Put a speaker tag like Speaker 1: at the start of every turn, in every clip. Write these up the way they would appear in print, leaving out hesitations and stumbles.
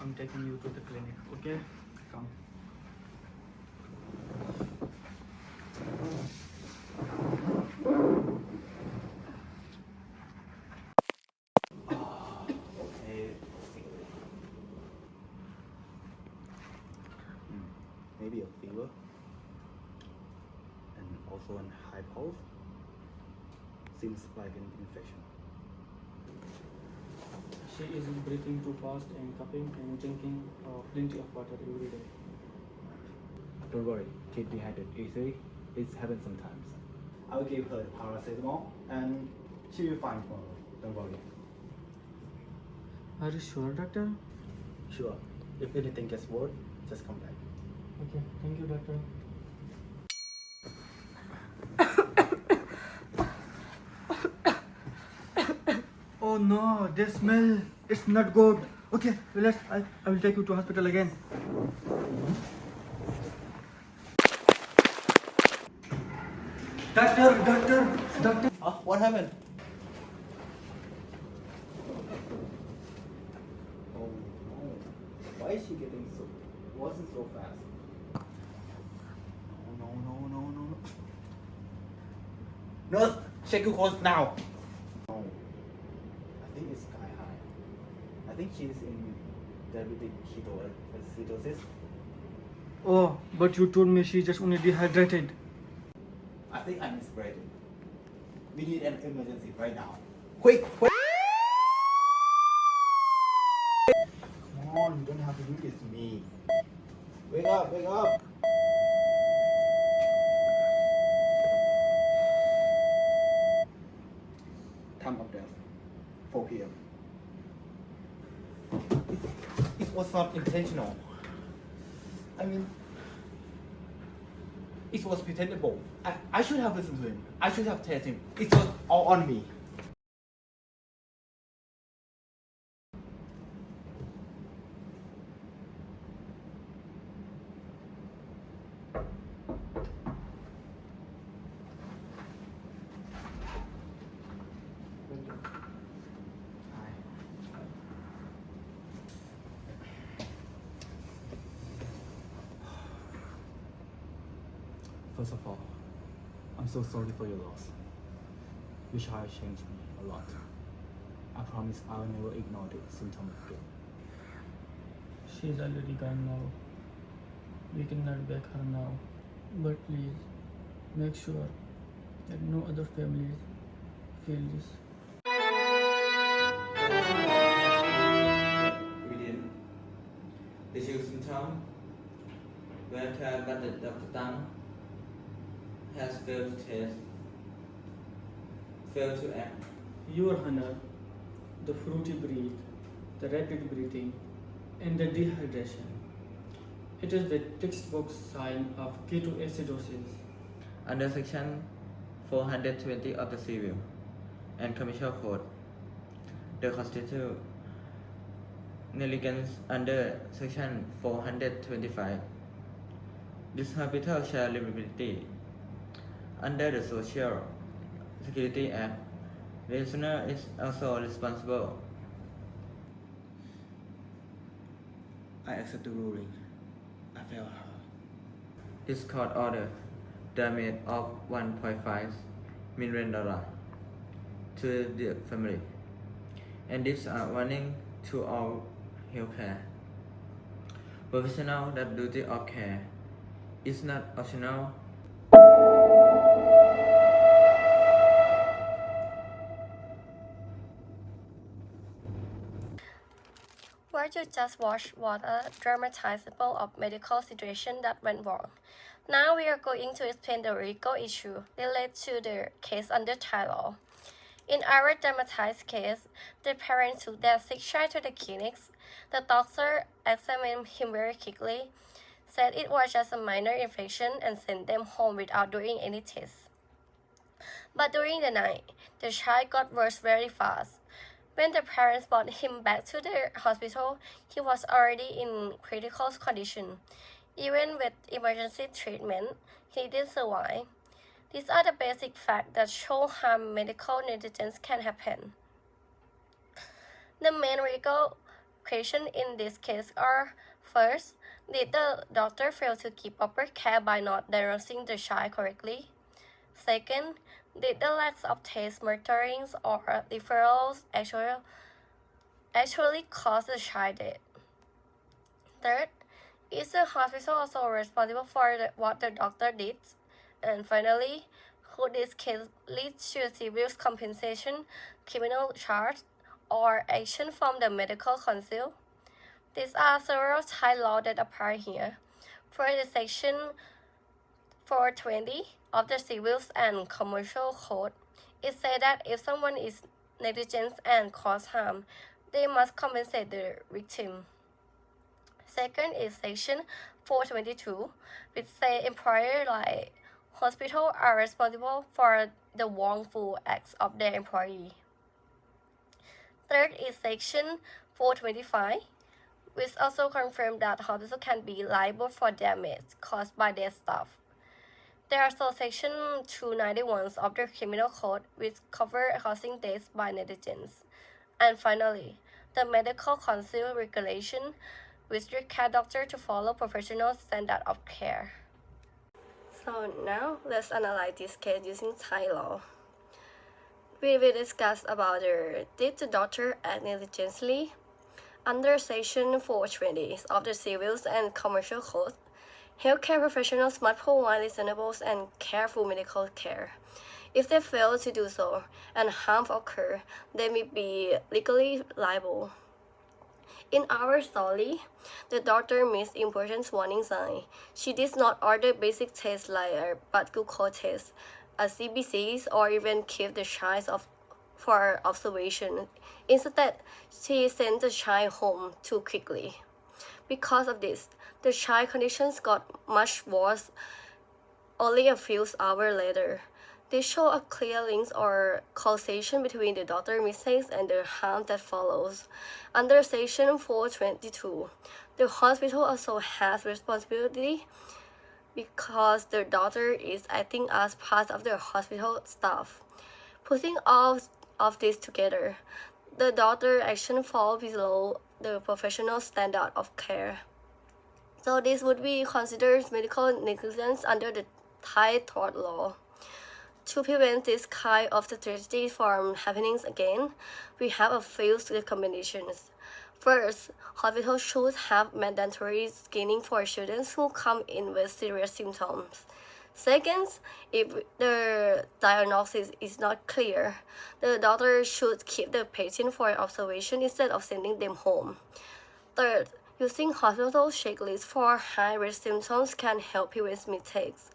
Speaker 1: I'm taking you to the clinic, okay? Come.
Speaker 2: Okay. Maybe a fever and also an high pulse. Seems like an infection.
Speaker 1: She is breathing too fast and coughing and drinking plenty of water every day.
Speaker 2: Don't worry, she's dehydrated easily. It happens sometimes. I will give her paracetamol and she will find tomorrow. Don't worry.
Speaker 1: Are you sure, doctor?
Speaker 2: Sure. If anything gets worse, just come back.
Speaker 1: Okay, thank you, doctor. Oh no, this smell, it's not good. Okay, relax, I will take you to hospital again. Doctor.
Speaker 2: What happened? Oh no. Why is she getting so wasn't so fast? No. Nurse, check your pulse now. No. I think it's sky high. I think she's in diabetic ketoacidosis.
Speaker 1: Oh, but you told me she just only dehydrated.
Speaker 2: I think I misread it. We need an emergency right now. Quick! Come on, you don't have to do this to me. Wake up! Time of death, 4 p.m. It was not intentional. I mean, it was pretendable. I should have listened to him. I should have tested him. It was all on me. First of all, I'm so sorry for your loss. Your child changed me a lot. I promise I'll never ignore the symptom again.
Speaker 1: She's already gone now. We cannot back her now. But please, make sure that no other families feel this.
Speaker 3: Within the child symptom, where care but the doctor tongue has failed to test, failed to act.
Speaker 1: Your Honor, the fruity breath, the rapid breathing, and the dehydration. It is the textbook sign of ketoacidosis.
Speaker 3: Under Section 420 of the Civil and Commercial Code, the constitute negligence under Section 425. This hospital share liability under the Social Security Act. The listener is also responsible.
Speaker 2: I accept the ruling. I failed her.
Speaker 3: This court order damage of $1.5 million to the family, and this are warning to all healthcare professionals that duty of care is not optional.
Speaker 4: What you just watched was a dramatizable of medical situation that went wrong. Now we are going to explain the legal issue related to the case under Thai law. In our dramatized case, the parents took their sick child to the clinics. The doctor examined him very quickly, said it was just a minor infection, and sent them home without doing any tests. But during the night, the child got worse very fast. When the parents brought him back to the hospital, he was already in critical condition. Even with emergency treatment, he didn't survive. These are the basic facts that show how medical negligence can happen. The main legal questions in this case are: first, did the doctor fail to give proper care by not diagnosing the child correctly? Second, did the lack of test monitorings or referrals actually cause the child death? Third, is the hospital also responsible for what the doctor did? And finally, could this case lead to civil compensation, criminal charge, or action from the medical council? These are several Thai laws that apply here. For the section 420 of the Civil and Commercial Code, it says that if someone is negligent and cause harm, they must compensate the victim. Second is section 422, which say employer like hospital are responsible for the wrongful acts of their employee. Third is section 425, which also confirms that hospital can be liable for damage caused by their staff. There are also section 291 of the Criminal Code, which cover causing death by negligence. And finally, the Medical Council regulation, which require doctors to follow professional standard of care. So now let's analyze this case using Thai law. We will discuss about did the doctor act negligently? Under section 420 of the Civil and Commercial Code, healthcare professionals must provide reasonable and careful medical care. If they fail to do so and harm occurs, they may be legally liable. In our story, the doctor missed important warning signs. She did not order basic tests like a blood glucose test, a CBC, or even keep the child for observation. Instead, she sent the child home too quickly. Because of this, the child's conditions got much worse only a few hours later. This shows a clear link or causation between the doctor's mistakes and the harm that follows. Under section 422, the hospital also has responsibility because the doctor is acting as part of the hospital staff. Putting all of this together, the doctor's action falls below the professional standard of care. So this would be considered medical negligence under the Thai tort law. To prevent this kind of tragedy from happening again, we have a few recommendations. First, hospitals should have mandatory screening for children who come in with serious symptoms. Second, if the diagnosis is not clear, the doctor should keep the patient for observation instead of sending them home. Third, using hospital checklists for high-risk symptoms can help prevent mistakes.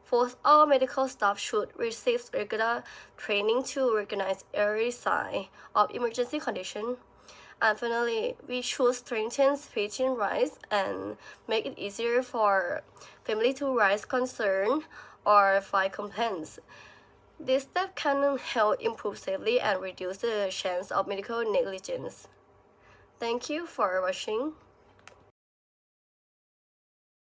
Speaker 4: Fourth, all medical staff should receive regular training to recognize early signs of emergency condition. And finally, we should strengthen patient rights and make it easier for families to raise concern or file complaints. This step can help improve safety and reduce the chance of medical negligence. Thank you for watching.